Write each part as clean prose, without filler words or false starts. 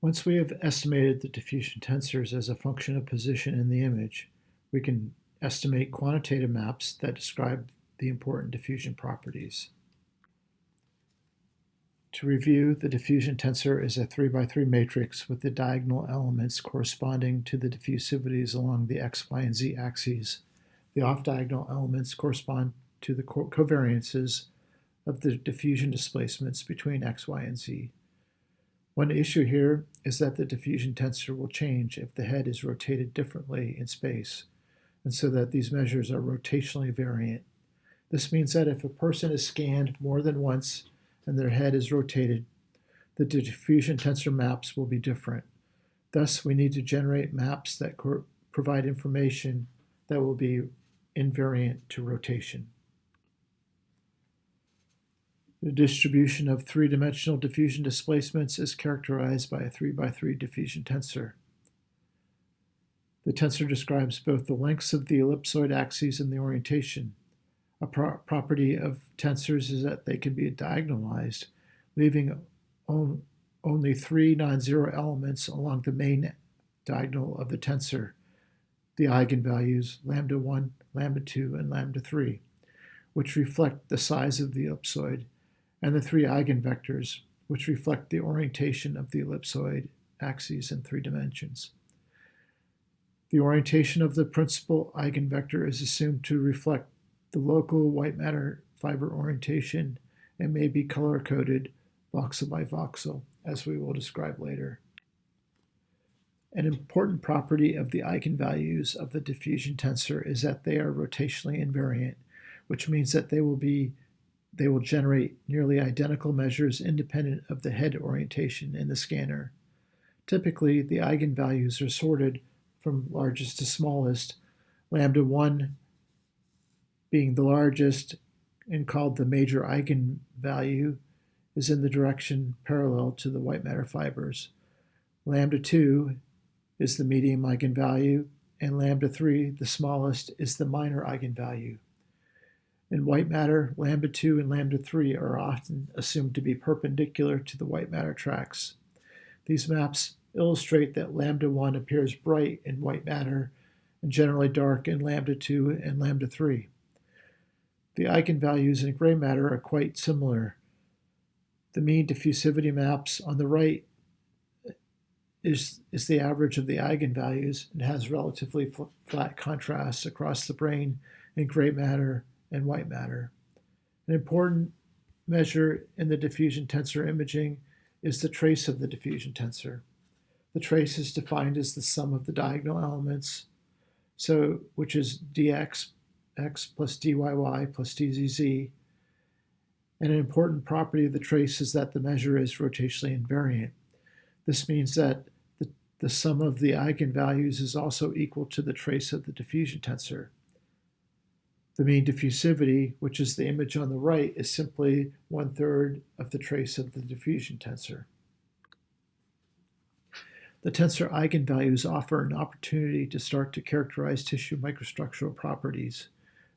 Once we have estimated the diffusion tensors as a function of position in the image, we can estimate quantitative maps that describe the important diffusion properties. To review, the diffusion tensor is a 3x3 matrix with the diagonal elements corresponding to the diffusivities along the x, y, and z axes. The off-diagonal elements correspond to the covariances of the diffusion displacements between x, y, and z. One issue here is that the diffusion tensor will change if the head is rotated differently in space, and so that these measures are rotationally variant. This means that if a person is scanned more than once and their head is rotated, the diffusion tensor maps will be different. Thus, we need to generate maps that provide information that will be invariant to rotation. The distribution of three-dimensional diffusion displacements is characterized by a 3x3 diffusion tensor. The tensor describes both the lengths of the ellipsoid axes and the orientation. A property of tensors is that they can be diagonalized, leaving only three non-zero elements along the main diagonal of the tensor, the eigenvalues lambda 1, lambda 2, and lambda 3, which reflect the size of the ellipsoid, and the three eigenvectors, which reflect the orientation of the ellipsoid axes in 3 dimensions. The orientation of the principal eigenvector is assumed to reflect the local white matter fiber orientation and may be color-coded voxel by voxel, as we will describe later. An important property of the eigenvalues of the diffusion tensor is that they are rotationally invariant, which means that they will generate nearly identical measures independent of the head orientation in the scanner. Typically, the eigenvalues are sorted from largest to smallest, lambda 1 being the largest and called the major eigenvalue, is in the direction parallel to the white matter fibers. Lambda 2 is the medium eigenvalue, and lambda 3, the smallest, is the minor eigenvalue. In white matter, lambda 2 and lambda 3 are often assumed to be perpendicular to the white matter tracks. These maps illustrate that lambda 1 appears bright in white matter and generally dark in lambda 2 and lambda 3. The eigenvalues in gray matter are quite similar. The mean diffusivity maps on the right is the average of the eigenvalues and has relatively flat contrasts across the brain in gray matter and white matter. An important measure in the diffusion tensor imaging is the trace of the diffusion tensor. The trace is defined as the sum of the diagonal elements, which is dx x plus dyyy plus dzz. And an important property of the trace is that the measure is rotationally invariant. This means that the sum of the eigenvalues is also equal to the trace of the diffusion tensor. The mean diffusivity, which is the image on the right, is simply 1/3 of the trace of the diffusion tensor. The tensor eigenvalues offer an opportunity to start to characterize tissue microstructural properties.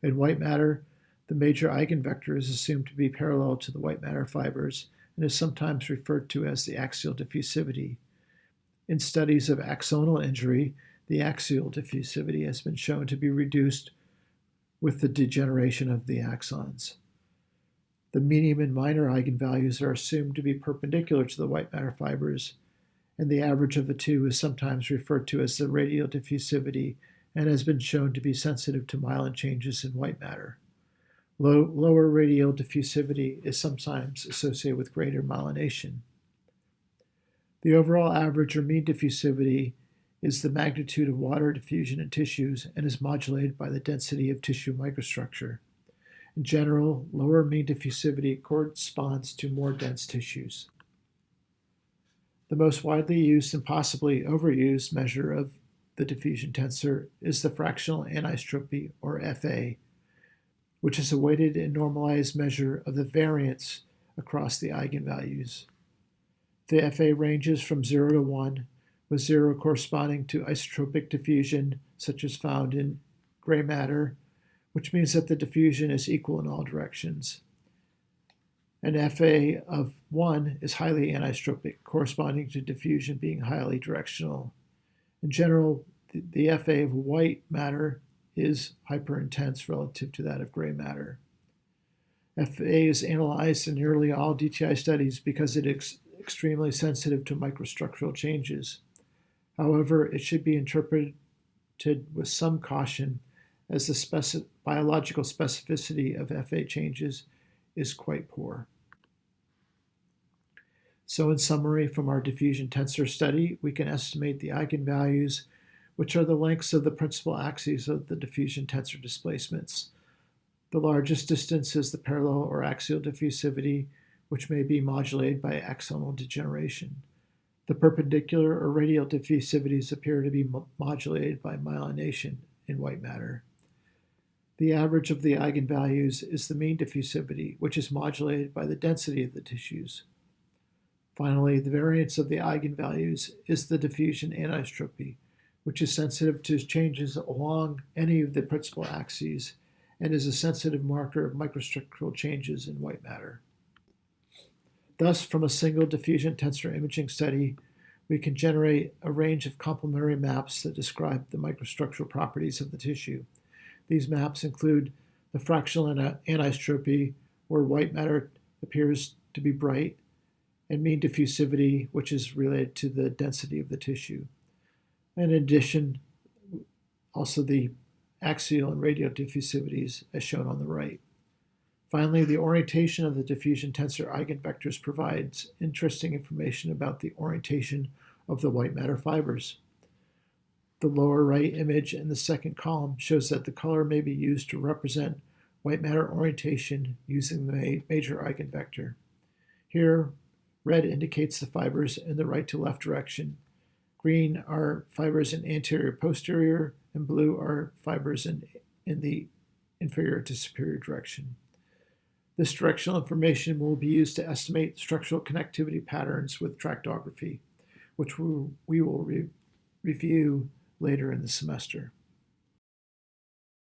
In white matter, the major eigenvector is assumed to be parallel to the white matter fibers and is sometimes referred to as the axial diffusivity. In studies of axonal injury, the axial diffusivity has been shown to be reduced with the degeneration of the axons. The medium and minor eigenvalues are assumed to be perpendicular to the white matter fibers, and the average of the two is sometimes referred to as the radial diffusivity and has been shown to be sensitive to myelin changes in white matter. Lower radial diffusivity is sometimes associated with greater myelination. The overall average or mean diffusivity is the magnitude of water diffusion in tissues and is modulated by the density of tissue microstructure. In general, lower mean diffusivity corresponds to more dense tissues. The most widely used and possibly overused measure of the diffusion tensor is the fractional anisotropy, or FA, which is a weighted and normalized measure of the variance across the eigenvalues. The FA ranges from 0 to 1, with 0 corresponding to isotropic diffusion, such as found in gray matter, which means that the diffusion is equal in all directions. and FA of 1 is highly anisotropic, corresponding to diffusion being highly directional. In general, the FA of white matter is hyperintense relative to that of gray matter. FA is analyzed in nearly all DTI studies because it is extremely sensitive to microstructural changes. However, it should be interpreted with some caution as the biological specificity of FA changes is quite poor. So in summary, from our diffusion tensor study, we can estimate the eigenvalues, which are the lengths of the principal axes of the diffusion tensor displacements. The largest distance is the parallel or axial diffusivity, which may be modulated by axonal degeneration. The perpendicular or radial diffusivities appear to be modulated by myelination in white matter. The average of the eigenvalues is the mean diffusivity, which is modulated by the density of the tissues. Finally, the variance of the eigenvalues is the diffusion anisotropy, which is sensitive to changes along any of the principal axes and is a sensitive marker of microstructural changes in white matter. Thus, from a single diffusion tensor imaging study, we can generate a range of complementary maps that describe the microstructural properties of the tissue. These maps include the fractional anisotropy, where white matter appears to be bright, and mean diffusivity, which is related to the density of the tissue. And in addition, also the axial and radial diffusivities as shown on the right. Finally, the orientation of the diffusion tensor eigenvectors provides interesting information about the orientation of the white matter fibers. The lower right image in the second column shows that the color may be used to represent white matter orientation using the major eigenvector. Here, red indicates the fibers in the right to left direction. Green are fibers in anterior-posterior, and blue are fibers in the inferior to superior direction. This directional information will be used to estimate structural connectivity patterns with tractography, which we will review later in the semester.